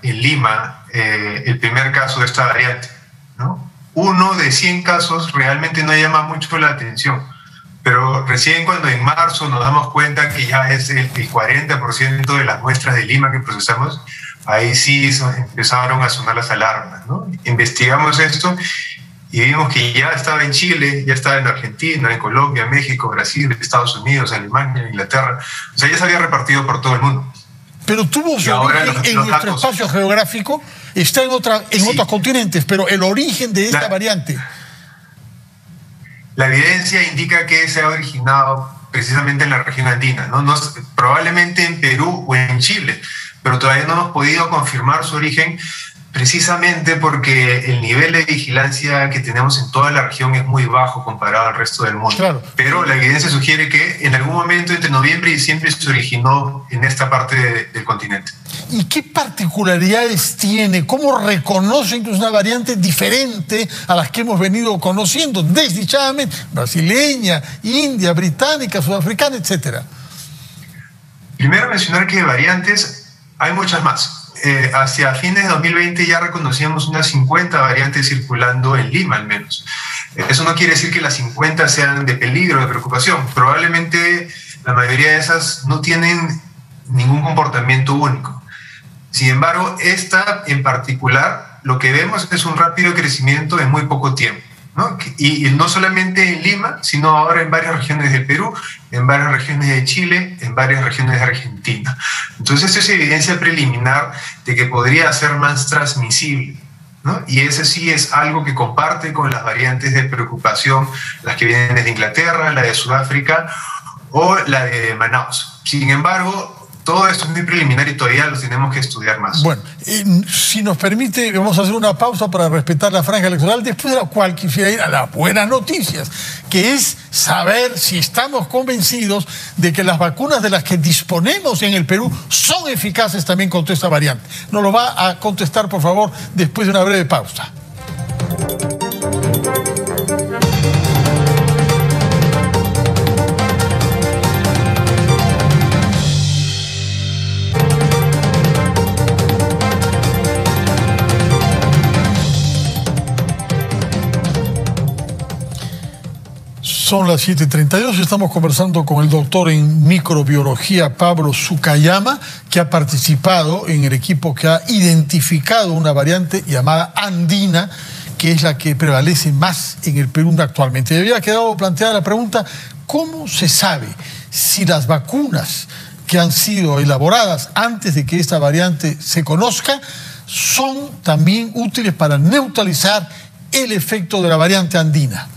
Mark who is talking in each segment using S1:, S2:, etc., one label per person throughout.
S1: en Lima el primer caso de esta variante, ¿no? 1 de 100 casos realmente no llama mucho la atención, pero recién cuando en marzo nos damos cuenta que ya es el 40% de las muestras de Lima que procesamos, ahí sí empezaron a sonar las alarmas, ¿no? Investigamos esto y vimos que ya estaba en Chile, ya estaba en Argentina, en Colombia, México, Brasil, Estados Unidos, Alemania, Inglaterra. O sea, ya se había repartido por todo el mundo.
S2: Pero tuvo su origen en nuestro espacio geográfico, está en otros continentes, pero el origen de esta variante.
S1: La evidencia indica que se ha originado precisamente en la región andina, ¿no? Probablemente en Perú o en Chile, pero todavía no hemos podido confirmar su origen precisamente porque el nivel de vigilancia que tenemos en toda la región es muy bajo comparado al resto del mundo.
S2: Claro.
S1: Pero la evidencia sugiere que en algún momento entre noviembre y diciembre se originó en esta parte del continente.
S2: ¿Y qué particularidades tiene? ¿Cómo reconocen que es una variante diferente a las que hemos venido conociendo desdichadamente? Brasileña, india, británica, sudafricana, etcétera.
S1: Primero mencionar que variantes hay muchas más. Hacia fines de 2020 ya reconocíamos unas 50 variantes circulando en Lima al menos. Eso no quiere decir que las 50 sean de peligro, de preocupación. Probablemente la mayoría de esas no tienen ningún comportamiento único. Sin embargo, esta en particular, lo que vemos es un rápido crecimiento en muy poco tiempo, ¿no? Y no solamente en Lima, sino ahora en varias regiones del Perú, en varias regiones de Chile, en varias regiones de Argentina. Entonces, eso es evidencia preliminar de que podría ser más transmisible, ¿no? Y ese sí es algo que comparte con las variantes de preocupación, las que vienen desde Inglaterra, la de Sudáfrica o la de Manaus. Sin embargo, todo esto es muy preliminar y todavía lo tenemos que estudiar más.
S2: Bueno, si nos permite, vamos a hacer una pausa para respetar la franja electoral, después de la cual quisiera ir a las buenas noticias, que es saber si estamos convencidos de que las vacunas de las que disponemos en el Perú son eficaces también contra esta variante. Nos lo va a contestar, por favor, después de una breve pausa. Son las 7:32 y estamos conversando con el doctor en microbiología Pablo Sukayama, que ha participado en el equipo que ha identificado una variante llamada andina, que es la que prevalece más en el Perú actualmente. Y había quedado planteada la pregunta, ¿cómo se sabe si las vacunas que han sido elaboradas antes de que esta variante se conozca son también útiles para neutralizar el efecto de la variante andina?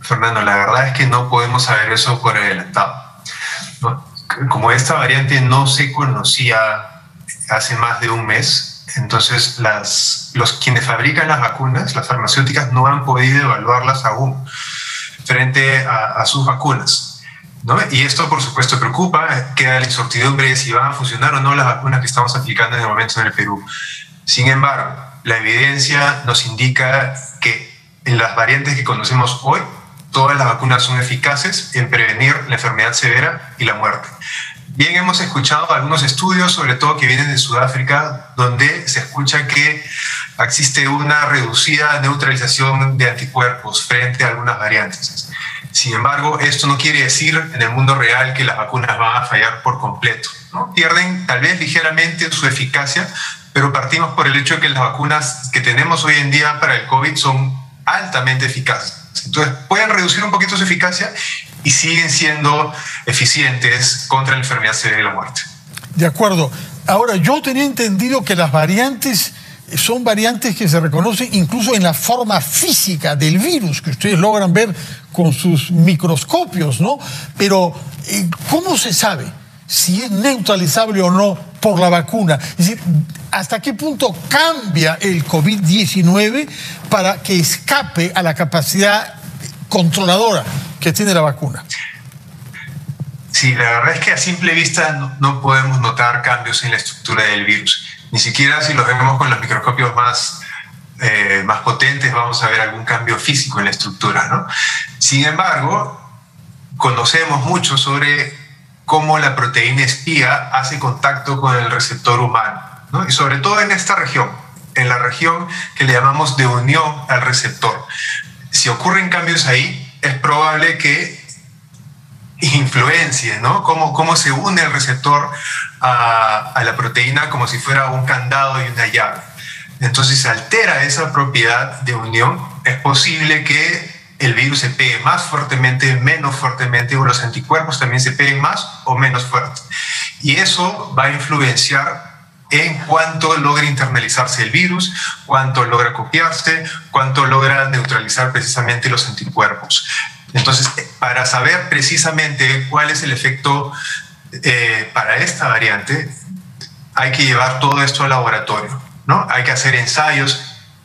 S1: Fernando, la verdad es que no podemos saber eso por adelantado, ¿no? Como esta variante no se conocía hace más de un mes, entonces quienes fabrican las vacunas, las farmacéuticas, no han podido evaluarlas aún frente a sus vacunas, ¿no? Y esto, por supuesto, preocupa. Queda la incertidumbre de si van a funcionar o no las vacunas que estamos aplicando en el momento en el Perú. Sin embargo, la evidencia nos indica que en las variantes que conocemos hoy, todas las vacunas son eficaces en prevenir la enfermedad severa y la muerte. Bien, hemos escuchado algunos estudios, sobre todo que vienen de Sudáfrica, donde se escucha que existe una reducida neutralización de anticuerpos frente a algunas variantes. Sin embargo, esto no quiere decir en el mundo real que las vacunas van a fallar por completo, ¿no? Pierden tal vez ligeramente su eficacia, pero partimos por el hecho de que las vacunas que tenemos hoy en día para el COVID son altamente eficaces. Entonces pueden reducir un poquito su eficacia y siguen siendo eficientes contra la enfermedad severa y la muerte.
S2: De acuerdo. Ahora, yo tenía entendido que las variantes son variantes que se reconocen incluso en la forma física del virus, que ustedes logran ver con sus microscopios, ¿no? Pero, ¿cómo se sabe si es neutralizable o no por la vacuna? Es decir, ¿hasta qué punto cambia el COVID-19 para que escape a la capacidad controladora que tiene la vacuna?
S1: Sí, la verdad es que a simple vista no podemos notar cambios en la estructura del virus. Ni siquiera si los vemos con los microscopios más potentes vamos a ver algún cambio físico en la estructura, ¿no? Sin embargo, conocemos mucho sobre cómo la proteína espía hace contacto con el receptor humano, ¿no? Y sobre todo en esta región, en la región que le llamamos de unión al receptor. Si ocurren cambios ahí, es probable que influencie, ¿no? Cómo se une el receptor a la proteína como si fuera un candado y una llave. Entonces, si se altera esa propiedad de unión, es posible que el virus se pegue más fuertemente, menos fuertemente, o los anticuerpos también se peguen más o menos fuerte. Y eso va a influenciar en cuánto logra internalizarse el virus, cuánto logra copiarse, cuánto logra neutralizar precisamente los anticuerpos. Entonces, para saber precisamente cuál es el efecto para esta variante, hay que llevar todo esto al laboratorio, ¿no? Hay que hacer ensayos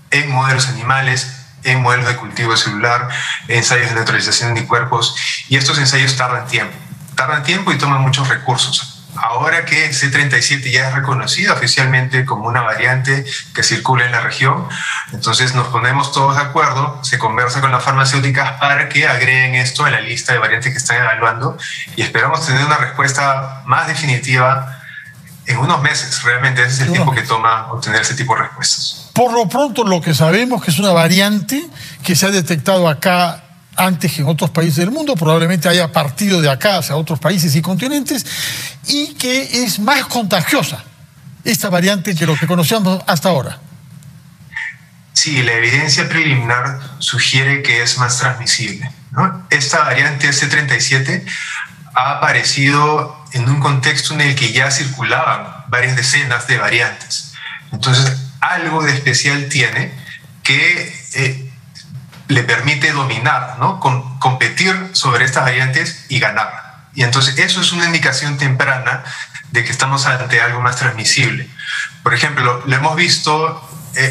S1: en modelos animales, en modelos de cultivo celular, ensayos de neutralización de anticuerpos, y estos ensayos tardan tiempo y toman muchos recursos. Ahora que C37 ya es reconocida oficialmente como una variante que circula en la región, entonces nos ponemos todos de acuerdo, se conversa con las farmacéuticas para que agreguen esto a la lista de variantes que están evaluando, y esperamos tener una respuesta más definitiva en unos meses. Realmente ese es el tiempo que toma obtener ese tipo de respuestas.
S2: Por lo pronto, lo que sabemos que es una variante que se ha detectado acá antes que en otros países del mundo, probablemente haya partido de acá hacia otros países y continentes, y que es más contagiosa esta variante que lo que conocíamos hasta ahora.
S1: Sí, la evidencia preliminar sugiere que es más transmisible, ¿no? Esta variante C37 ha aparecido en un contexto en el que ya circulaban varias decenas de variantes. Entonces, algo de especial tiene que le permite dominar, ¿no? Competir sobre estas variantes y ganar. Y entonces eso es una indicación temprana de que estamos ante algo más transmisible. Por ejemplo, lo hemos visto,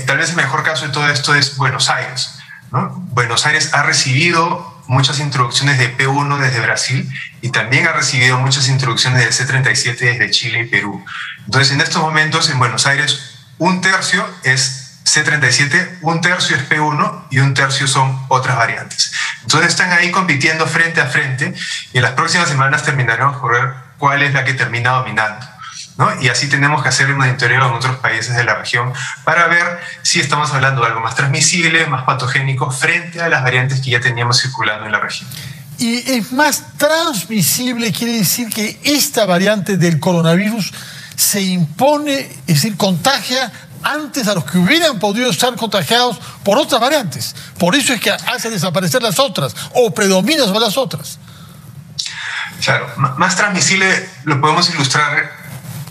S1: tal vez el mejor caso de todo esto es Buenos Aires, ¿no? Buenos Aires ha recibido muchas introducciones de P1 desde Brasil y también ha recibido muchas introducciones de C37 desde Chile y Perú. Entonces, en estos momentos en Buenos Aires, un tercio es C37, un tercio es P1 y un tercio son otras variantes. Entonces están ahí compitiendo frente a frente y en las próximas semanas terminaremos por ver cuál es la que termina dominando, ¿no? Y así tenemos que hacer un monitoreo en otros países de la región para ver si estamos hablando de algo más transmisible, más patogénico frente a las variantes que ya teníamos circulando en la región.
S2: Y es más transmisible, quiere decir que esta variante del coronavirus se impone, es decir, contagia antes a los que hubieran podido estar contagiados por otras variantes. Por eso es que hace desaparecer las otras o predomina sobre las otras.
S1: Claro, más transmisible lo podemos ilustrar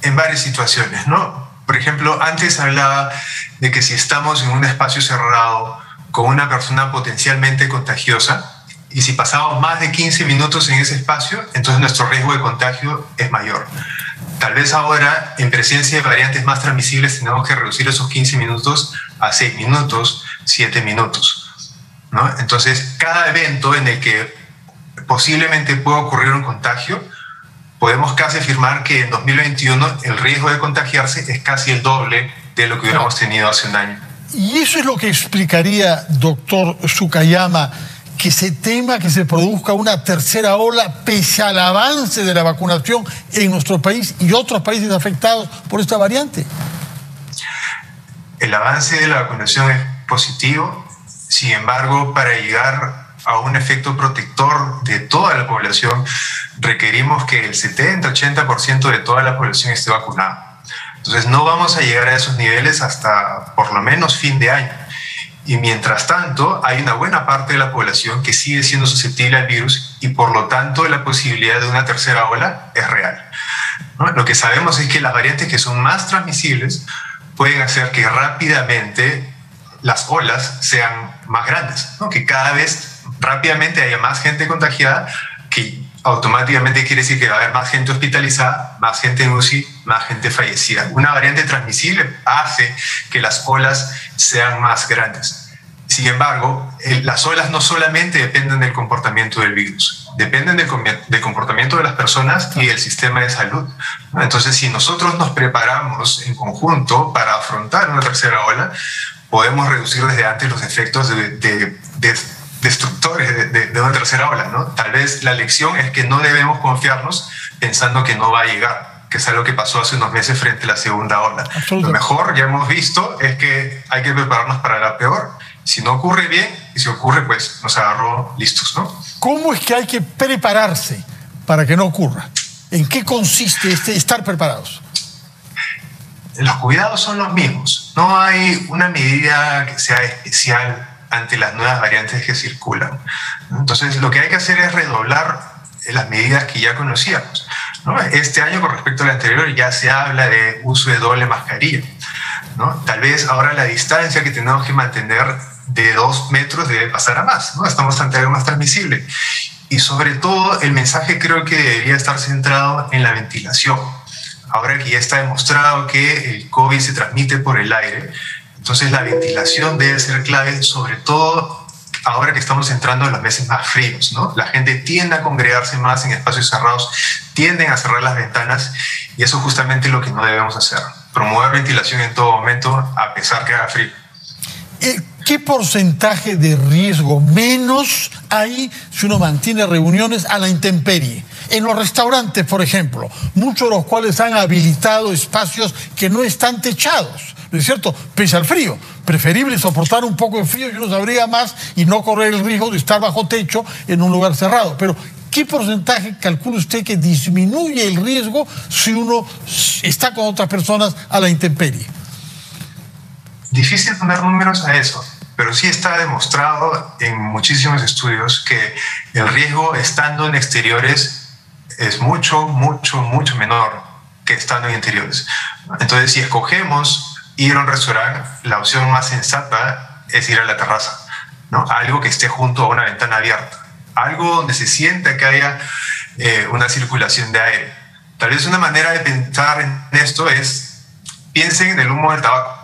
S1: en varias situaciones, ¿no? Por ejemplo, antes hablaba de que si estamos en un espacio cerrado con una persona potencialmente contagiosa y si pasamos más de 15 minutos en ese espacio, entonces nuestro riesgo de contagio es mayor. Tal vez ahora, en presencia de variantes más transmisibles, tenemos que reducir esos 15 minutos a 6 minutos, 7 minutos, ¿no? Entonces, cada evento en el que posiblemente pueda ocurrir un contagio, podemos casi afirmar que en 2021 el riesgo de contagiarse es casi el doble de lo que hubiéramos tenido hace un año.
S2: Y eso es lo que explicaría, doctor Sukayama, que se tema que se produzca una tercera ola pese al avance de la vacunación en nuestro país y otros países afectados por esta variante.
S1: El avance de la vacunación es positivo, sin embargo, para llegar a un efecto protector de toda la población, requerimos que el 70-80% de toda la población esté vacunada. Entonces, no vamos a llegar a esos niveles hasta por lo menos fin de año. Y mientras tanto, hay una buena parte de la población que sigue siendo susceptible al virus y por lo tanto la posibilidad de una tercera ola es real, ¿no? Lo que sabemos es que las variantes que son más transmisibles pueden hacer que rápidamente las olas sean más grandes, ¿no? Que cada vez rápidamente haya más gente contagiada, que automáticamente quiere decir que va a haber más gente hospitalizada, más gente en UCI, más gente fallecida. Una variante transmisible hace que las olas sean más grandes. Sin embargo, las olas no solamente dependen del comportamiento del virus, dependen del comportamiento de las personas y del sistema de salud. Entonces, si nosotros nos preparamos en conjunto para afrontar una tercera ola, podemos reducir desde antes los efectos de destructores de una tercera ola, ¿no? Tal vez la lección es que no debemos confiarnos pensando que no va a llegar, que es algo que pasó hace unos meses frente a la segunda ola. Lo mejor, ya hemos visto, es que hay que prepararnos para la peor. Si no ocurre bien, y si ocurre, pues nos agarró listos, ¿no?
S2: ¿Cómo es que hay que prepararse para que no ocurra? ¿En qué consiste estar preparados?
S1: Los cuidados son los mismos. No hay una medida que sea especial ante las nuevas variantes que circulan. Entonces, lo que hay que hacer es redoblar las medidas que ya conocíamos, ¿no? Este año, con respecto al anterior, ya se habla de uso de doble mascarilla, ¿no? Tal vez ahora la distancia que tenemos que mantener de 2 metros debe pasar a más, ¿no? Estamos ante algo más transmisible. Y sobre todo, el mensaje creo que debería estar centrado en la ventilación. Ahora que ya está demostrado que el COVID se transmite por el aire, entonces la ventilación debe ser clave, sobre todo ahora que estamos entrando en los meses más fríos, ¿no? La gente tiende a congregarse más en espacios cerrados, tienden a cerrar las ventanas, y eso es justamente lo que no debemos hacer. Promover ventilación en todo momento, a pesar que haga frío.
S2: ¿Qué porcentaje de riesgo menos hay si uno mantiene reuniones a la intemperie? En los restaurantes, por ejemplo, muchos de los cuales han habilitado espacios que no están techados, ¿no es cierto? Pese al frío. Preferible soportar un poco de frío y uno se abriga más y no correr el riesgo de estar bajo techo en un lugar cerrado. Pero, ¿qué porcentaje calcula usted que disminuye el riesgo si uno está con otras personas a la intemperie?
S1: Difícil poner números a eso, pero sí está demostrado en muchísimos estudios que el riesgo estando en exteriores es mucho menor que estando en interiores. Entonces, si escogemos ir a un restaurante, la opción más sensata es ir a la terraza, ¿no? Algo que esté junto a una ventana abierta, algo donde se sienta que haya una circulación de aire. Tal vez una manera de pensar en esto es, piensen en el humo del tabaco,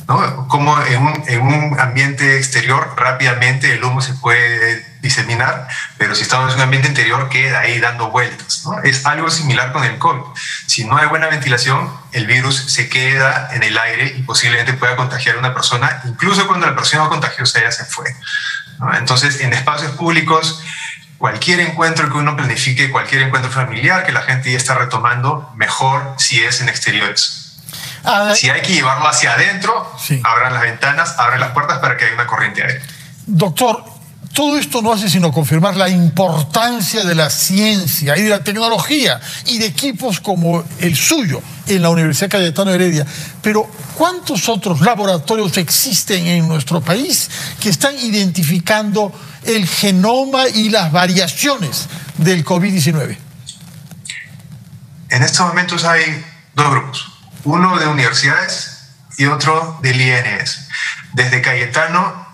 S1: ¿no? Como en un ambiente exterior rápidamente el humo se puede diseminar, pero si estamos en un ambiente interior queda ahí dando vueltas, ¿no? Es algo similar con el COVID. Si no hay buena ventilación, el virus se queda en el aire y posiblemente pueda contagiar a una persona, incluso cuando la persona contagiosa ya se fue, ¿no? Entonces, en espacios públicos, cualquier encuentro que uno planifique, cualquier encuentro familiar que la gente ya está retomando, mejor si es en exteriores. Si hay que llevarlo hacia adentro, sí, abran las ventanas, abran las puertas para que haya una corriente de aire.
S2: Doctor, todo esto no hace sino confirmar la importancia de la ciencia y de la tecnología y de equipos como el suyo en la Universidad Cayetano Heredia. Pero, ¿cuántos otros laboratorios existen en nuestro país que están identificando el genoma y las variaciones del COVID-19?
S1: En estos momentos hay 2 grupos. Uno de universidades y otro del INS. Desde Cayetano,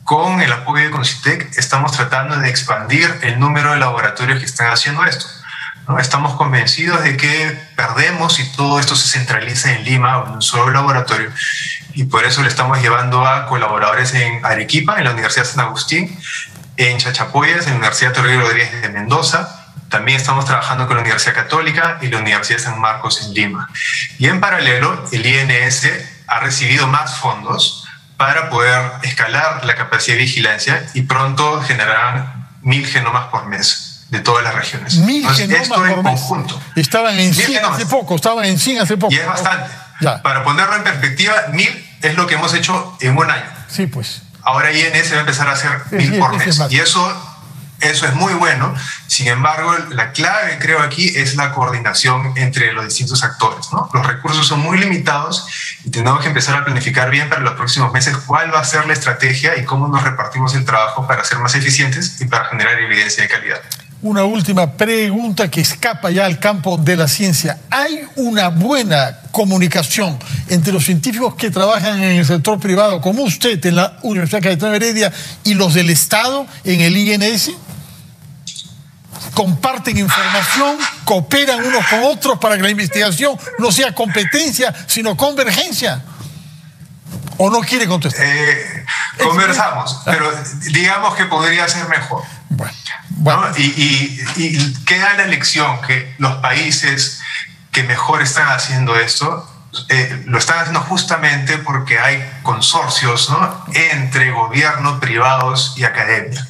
S1: con el apoyo de CONCITEC, estamos tratando de expandir el número de laboratorios que están haciendo esto, ¿no? Estamos convencidos de que perdemos si todo esto se centraliza en Lima o en un solo laboratorio, y por eso le estamos llevando a colaboradores en Arequipa, en la Universidad San Agustín, en Chachapoyas, en la Universidad Toribio Rodríguez de Mendoza. También estamos trabajando con la Universidad Católica y la Universidad de San Marcos en Lima. Y en paralelo, el INS ha recibido más fondos para poder escalar la capacidad de vigilancia y pronto generarán 1000 genomas por mes de todas las regiones.
S2: 1000 genomas por mes.
S1: Conjunto.
S2: Estaban en 100 hace poco,
S1: Y es bastante. Ya. Para ponerlo en perspectiva, 1000 es lo que hemos hecho en un año.
S2: Sí, pues.
S1: Ahora INS va a empezar a hacer 1000 por mes. Y eso es muy bueno. Sin embargo, la clave, creo, aquí es la coordinación entre los distintos actores, ¿no? Los recursos son muy limitados y tenemos que empezar a planificar bien para los próximos meses cuál va a ser la estrategia y cómo nos repartimos el trabajo para ser más eficientes y para generar evidencia de calidad.
S2: Una última pregunta que escapa ya al campo de la ciencia. ¿Hay una buena comunicación entre los científicos que trabajan en el sector privado, como usted en la Universidad Cayetano Heredia, y los del Estado en el INS? ¿Comparten información? ¿Cooperan unos con otros para que la investigación no sea competencia, sino convergencia? ¿O no quiere contestar?
S1: Conversamos, pero digamos que podría ser mejor. Bueno. ¿No? Y queda la lección que los países que mejor están haciendo esto lo están haciendo justamente porque hay consorcios, ¿no?, entre gobierno, privados y academia,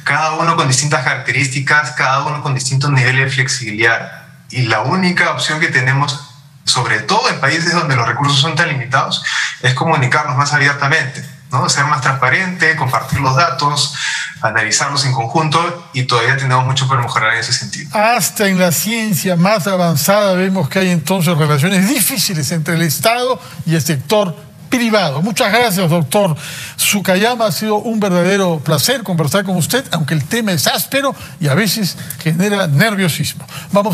S1: cada uno con distintas características, cada uno con distintos niveles de flexibilidad. Y la única opción que tenemos, sobre todo en países donde los recursos son tan limitados, es comunicarnos más abiertamente, ¿no?, ser más transparente, compartir los datos, analizarlos en conjunto, y todavía tenemos mucho por mejorar en ese sentido.
S2: Hasta en la ciencia más avanzada vemos que hay entonces relaciones difíciles entre el Estado y el sector privado. Muchas gracias, doctor Sukayama. Ha sido un verdadero placer conversar con usted, aunque el tema es áspero y a veces genera nerviosismo. Vamos a